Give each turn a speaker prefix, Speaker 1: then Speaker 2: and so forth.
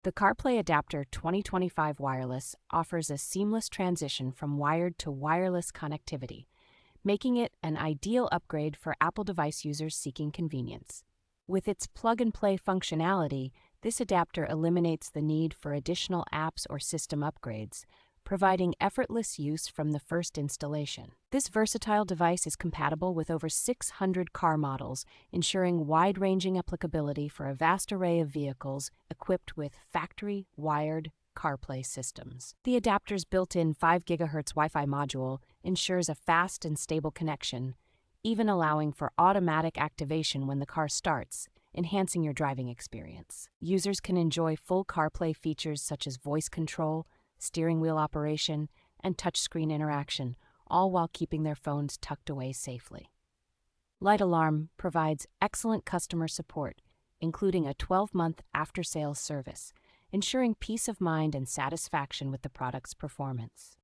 Speaker 1: The CarPlay Adapter 2025 Wireless offers a seamless transition from wired to wireless connectivity, making it an ideal upgrade for Apple device users seeking convenience. With its plug-and-play functionality, this adapter eliminates the need for additional apps or system upgrades, providing effortless use from the first installation. This versatile device is compatible with over 600 car models, ensuring wide-ranging applicability for a vast array of vehicles equipped with factory-wired CarPlay systems. The adapter's built-in 5 GHz Wi-Fi module ensures a fast and stable connection, even allowing for automatic activation when the car starts, enhancing your driving experience. Users can enjoy full CarPlay features such as voice control, steering wheel operation, and touchscreen interaction, all while keeping their phones tucked away safely. LITALARM provides excellent customer support, including a 12-month after-sales service, ensuring peace of mind and satisfaction with the product's performance.